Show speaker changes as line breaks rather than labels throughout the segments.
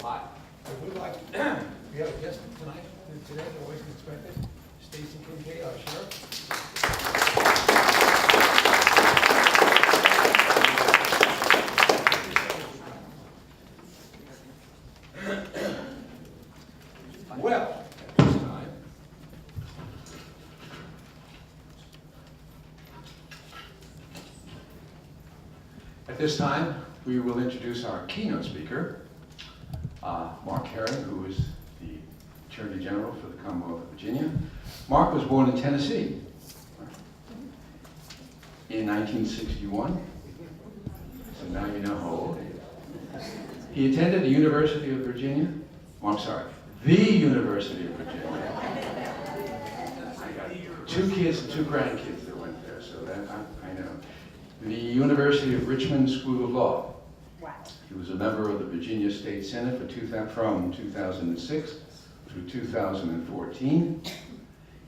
Hi. I would like, we have a guest tonight, today, always expected, Stacy Kincaid, our sheriff. Well, at this time, we will introduce our keynote speaker, Mark Herring, who is the Attorney General for the Commonwealth of Virginia. Mark was born in Tennessee in 1961, so now you know how old he is. He attended the University of Virginia. Oh, I'm sorry, the University of Virginia. I got 2 kids and 2 grandkids that went there, so that I know. The University of Richmond School of Law.
Wow.
He was a member of the Virginia State Senate from 2006 through 2014.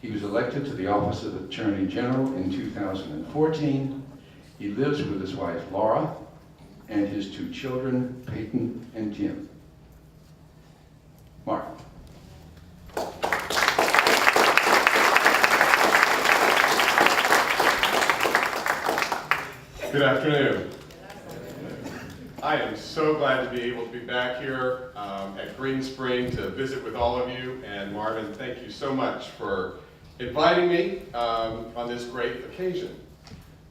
He was elected to the office of Attorney General in 2014. He lives with his wife, Laura, and his 2 children, Peyton and Tim. Mark.
Good afternoon. I am so glad to be able to be back here at Green Spring to visit with all of you. And Marvin, thank you so much for inviting me on this great occasion.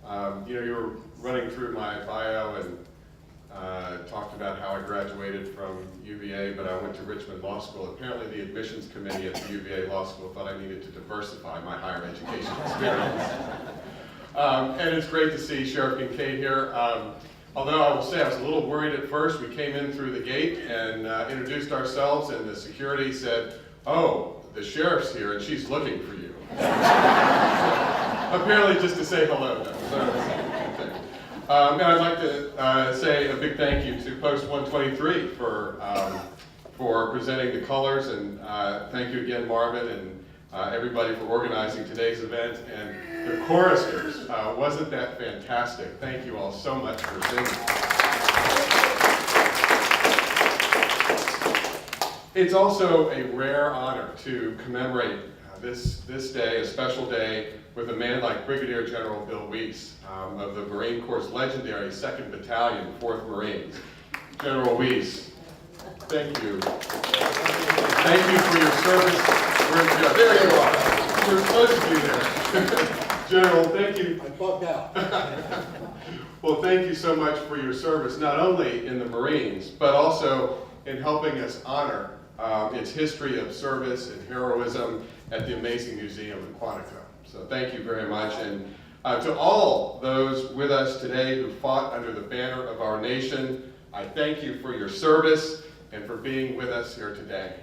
You know, you were running through my bio and talked about how I graduated from UVA, but I went to Richmond Law School. Apparently the admissions committee at the UVA Law School thought I needed to diversify my higher education experience. And it's great to see Sheriff Kincaid here. Although I will say I was a little worried at first. We came in through the gate and introduced ourselves, and the security said, "Oh, the sheriff's here and she's looking for you." Apparently just to say hello. And I'd like to say a big thank you to Post 123 for presenting the colors, and thank you again, Marvin, and everybody for organizing today's event. And the choristers, wasn't that fantastic? Thank you all so much for singing. It's also a rare honor to commemorate this day, a special day, with a man like Brigadier General Bill Weiss of the Marine Corps' legendary 2nd Battalion, 4th Marines. General Weiss, thank you. Thank you for your service. There you are. You're supposed to be there. General, thank you.
I bugged out.
Well, thank you so much for your service, not only in the Marines, but also in helping us honor its history of service and heroism at the amazing museum in Quantico. So thank you very much. And to all those with us today who fought under the banner of our nation, I thank you for your service and for being with us here today.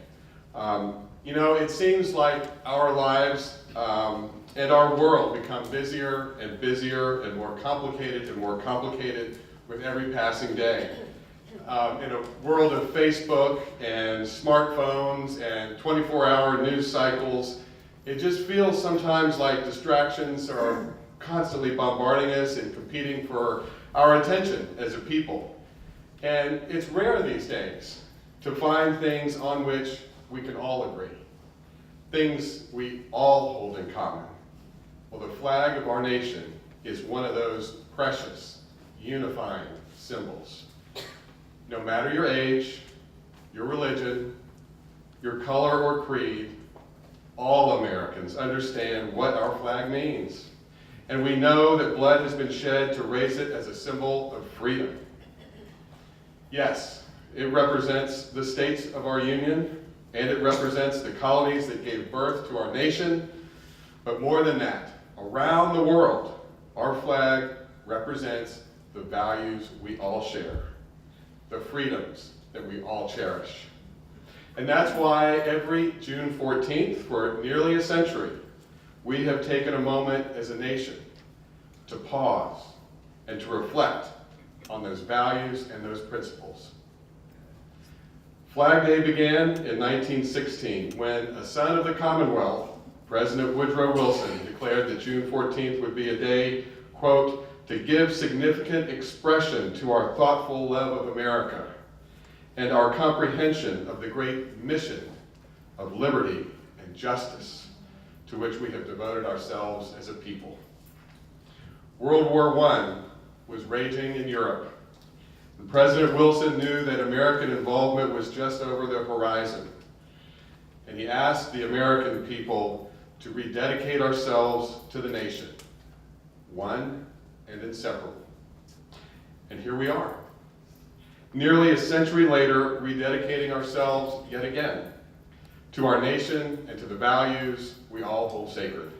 You know, it seems like our lives and our world become busier and busier and more complicated with every passing day. In a world of Facebook and smartphones and 24-hour news cycles, it just feels sometimes like distractions are constantly bombarding us and competing for our attention as a people. And it's rare these days to find things on which we can all agree, things we all hold in common. Well, the flag of our nation is one of those precious, unifying symbols. No matter your age, your religion, your color or creed, all Americans understand what our flag means. And we know that blood has been shed to raise it as a symbol of freedom. Yes, it represents the states of our union, and it represents the colonies that gave birth to our nation. But more than that, around the world, our flag represents the values we all share, the freedoms that we all cherish. And that's why every June 14th, for nearly a century, we have taken a moment as a nation to pause and to reflect on those values and those principles. Flag Day began in 1916 when a son of the Commonwealth, President Woodrow Wilson, declared that June 14th would be a day, quote, to give significant expression to our thoughtful love of America and our comprehension of the great mission of liberty and justice to which we have devoted ourselves as a people. World War I was raging in Europe. And President Wilson knew that American involvement was just over the horizon. And he asked the American people to rededicate ourselves to the nation, one and inseparable. And here we are, nearly a century later, rededicating ourselves yet again to our nation and to the values we all hold sacred.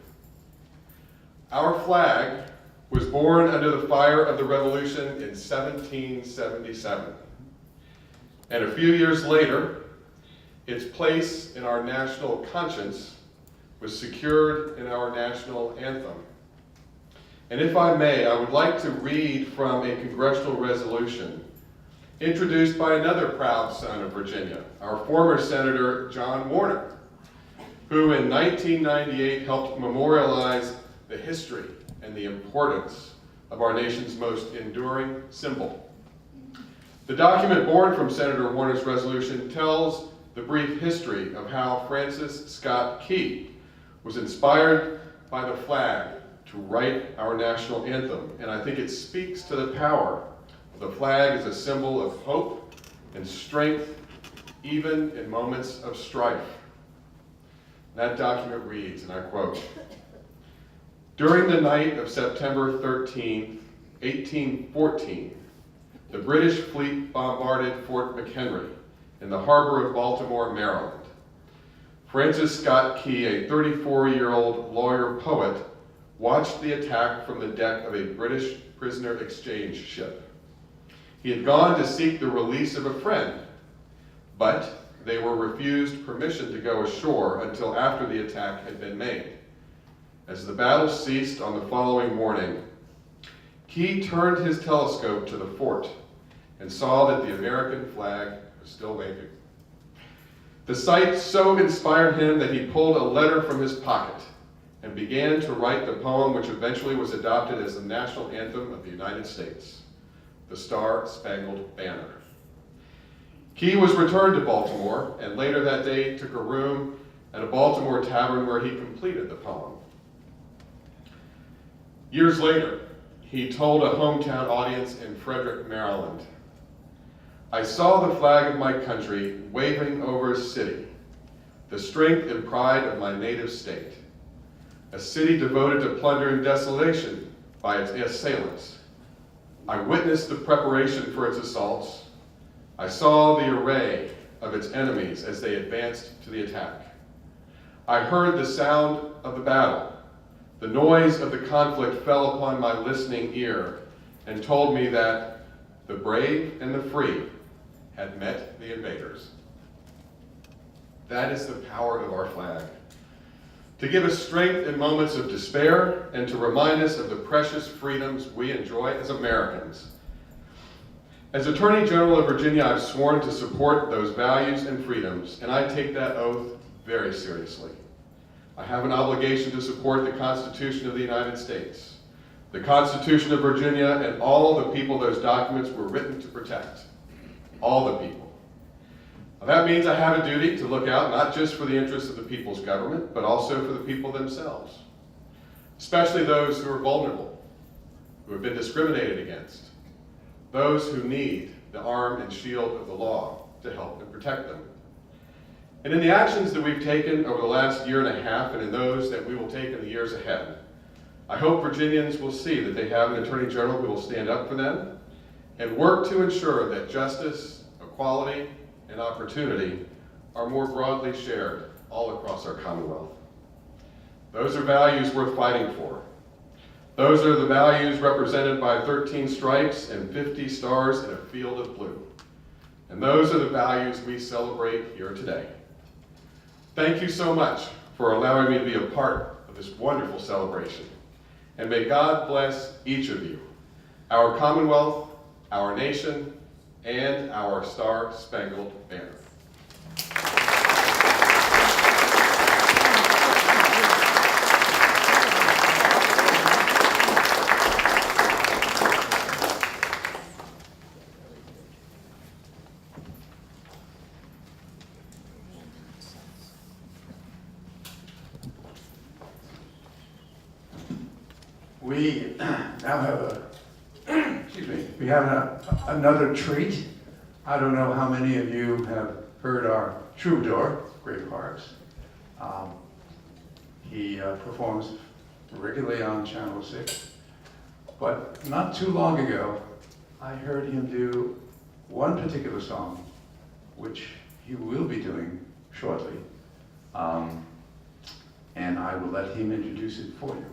Our flag was born under the fire of the Revolution in 1777. And a few years later, its place in our national conscience was secured in our national anthem. And if I may, I would like to read from a congressional resolution introduced by another proud son of Virginia, our former Senator John Warner, who in 1998 helped memorialize the history and the importance of our nation's most enduring symbol. The document born from Senator Warner's resolution tells the brief history of how Francis Scott Key was inspired by the flag to write our national anthem. And I think it speaks to the power of the flag as a symbol of hope and strength, even in moments of strife. That document reads, and I quote, "During the night of September 13, 1814, the British fleet bombarded Fort McHenry in the harbor of Baltimore, Maryland. Francis Scott Key, a 34-year-old lawyer poet, watched the attack from the deck of a British prisoner exchange ship. He had gone to seek the release of a friend, but they were refused permission to go ashore until after the attack had been made. As the battle ceased on the following morning, Key turned his telescope to the fort and saw that the American flag was still waving. The sight so inspired him that he pulled a letter from his pocket and began to write the poem which eventually was adopted as the national anthem of the United States, the Star-Spangled Banner. Key was returned to Baltimore and later that day took a room at a Baltimore tavern where he completed the poem. Years later, he told a hometown audience in Frederick, Maryland, "I saw the flag of my country waving over a city, the strength and pride of my native state, a city devoted to plunder and desolation by its assailants. I witnessed the preparation for its assaults. I saw the array of its enemies as they advanced to the attack. I heard the sound of the battle. The noise of the conflict fell upon my listening ear and told me that the brave and the free had met the invaders." That is the power of our flag, to give us strength in moments of despair and to remind us of the precious freedoms we enjoy as Americans. As Attorney General of Virginia, I've sworn to support those values and freedoms, and I take that oath very seriously. I have an obligation to support the Constitution of the United States, the Constitution of Virginia, and all the people those documents were written to protect. All the people. Now, that means I have a duty to look out not just for the interests of the people's government, but also for the people themselves, especially those who are vulnerable, who have been discriminated against, those who need the arm and shield of the law to help and protect them. And in the actions that we've taken over the last year and a half, and in those that we will take in the years ahead, I hope Virginians will see that they have an Attorney General who will stand up for them and work to ensure that justice, equality, and opportunity are more broadly shared all across our Commonwealth. Those are values worth fighting for. Those are the values represented by 13 stripes and 50 stars in a field of blue. And those are the values we celebrate here today. Thank you so much for allowing me to be a part of this wonderful celebration. And may God bless each of you, our Commonwealth, our nation, and our Star-Spangled Banner.
We now have excuse me, we have another treat. I don't know how many of you have heard our troubadour, Great Parks. He performs regularly on Channel 6, but not too long ago, I heard him do one particular song, which he will be doing shortly, and I will let him introduce it for you.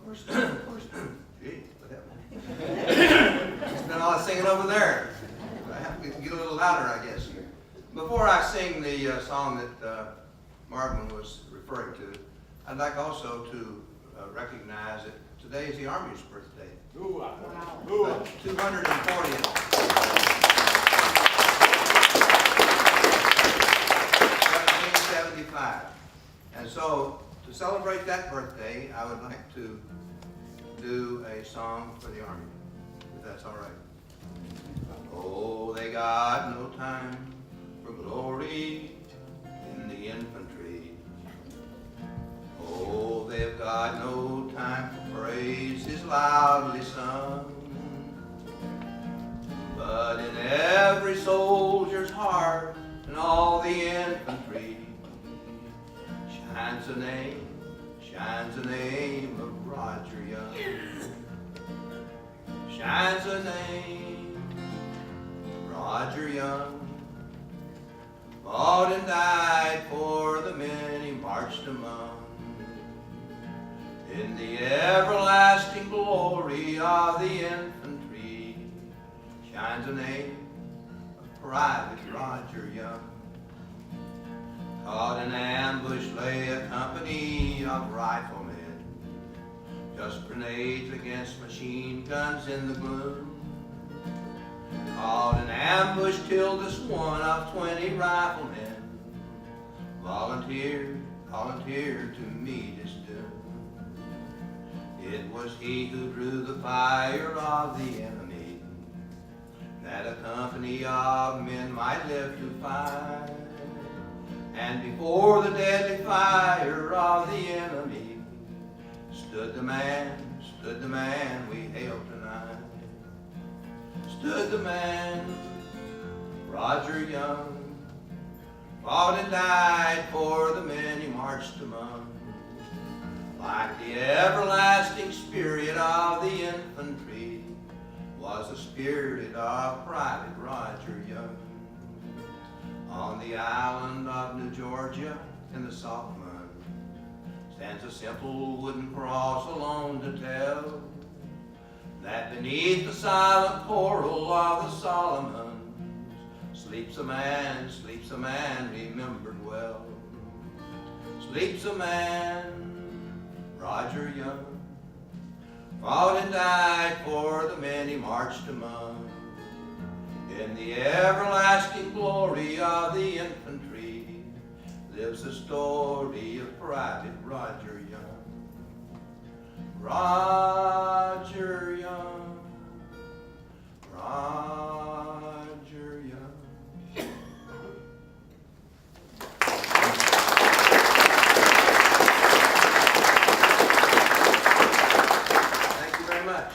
Of course, gee, what happened? It's been all that singing over there. I have to get a little louder, I guess. Before I sing the song that Marvin was referring to, I'd like also to recognize that today is the Army's birthday.
Ooh, wow.
240th. 1775. And so, to celebrate that birthday, I would like to do a song for the Army, if that's all right. Oh, they got no time for glory in the infantry. Oh, they've got no time for praise is loudly sung. But in every soldier's heart and all the infantry shines the name of Roger Young. Shines the name, Roger Young. Fought and died for the men he marched among. In the everlasting glory of the infantry shines the name of Private Roger Young. Caught in ambush lay a company of riflemen, just grenades against machine guns in the gloom. Caught in ambush till this one of 20 riflemen volunteered to meet his doom. It was he who drew the fire of the enemy, that a company of men might live to fight. And before the deadly fire of the enemy stood the man we hail tonight. Stood the man, Roger Young, fought and died for the men he marched among. Like the everlasting spirit of the infantry was the spirit of Private Roger Young. On the island of New Georgia in the salt mud stands a simple wooden cross alone to tell that beneath the silent coral of the Solomons sleeps a man remembered well. Sleeps a man, Roger Young, fought and died for the men he marched among. In the everlasting glory of the infantry lives the story of Private Roger Young. Roger Young, Roger Young. Thank you very much.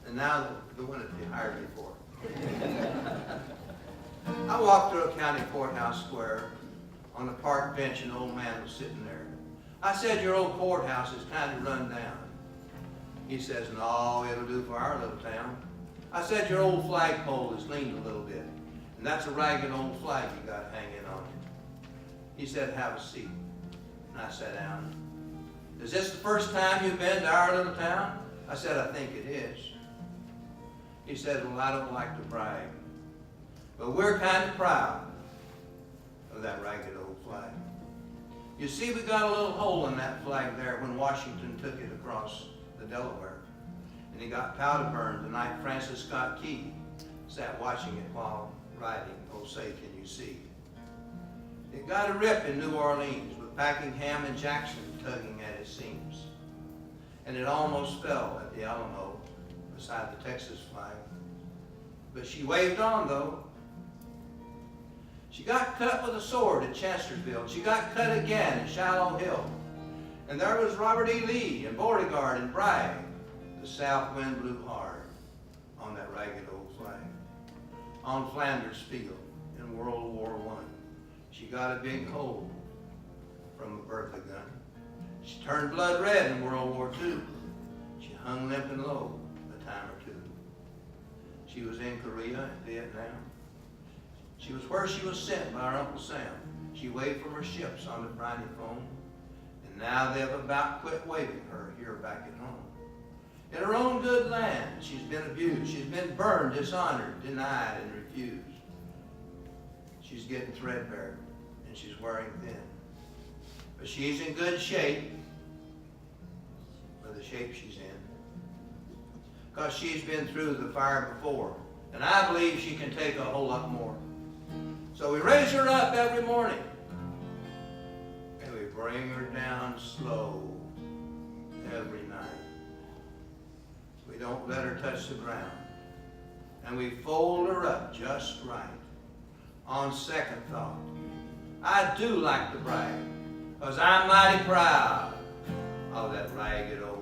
And now the one that you hired me for. I walked through a county courthouse square. On the park bench, an old man was sitting there. I said, "Your old courthouse is kind of run down." He says, "No, it'll do for our little town." I said, "Your old flagpole is leaned a little bit, and that's a ragged old flag you got hanging on it." He said, "Have a seat." And I sat down. "Is this the first time you've been to our little town?" I said, "I think it is." He said, "Well, I don't like to brag, but we're kind of proud of that ragged old flag. You see, we got a little hole in that flag there when Washington took it across the Delaware. And he got powder burned the night Francis Scott Key sat watching it while writing, 'Oh, say, can you see?' It got a rip in New Orleans with Packingham and Jackson tugging at its seams. And it almost fell at the Alamo beside the Texas flag. But she waved on, though. She got cut with a sword at Chancellorsville. She got cut again at Shiloh Hill. And there was Robert E. Lee and Beauregard and Bragg. The south wind blew hard on that ragged old flag. On Flanders Field in World War I, she got a big hole from a Bertha gun. She turned blood red in World War II. She hung limp and low a time or two. She was in Korea and Vietnam. She was where she was sent by her Uncle Sam. She waved from her ships on the briny foam. And now they've about quit waving her here back at home. In her own good land, she's been abused. She's been burned, dishonored, denied, and refused. She's getting threadbare, and she's wearing thin. But she's in good shape for the shape she's in. Because she's been through the fire before. And I believe she can take a whole lot more. So we raise her up every morning. And we bring her down slow every night. We don't let her touch the ground. And we fold her up just right. On second thought, I do like to brag, because I'm mighty proud of that ragged old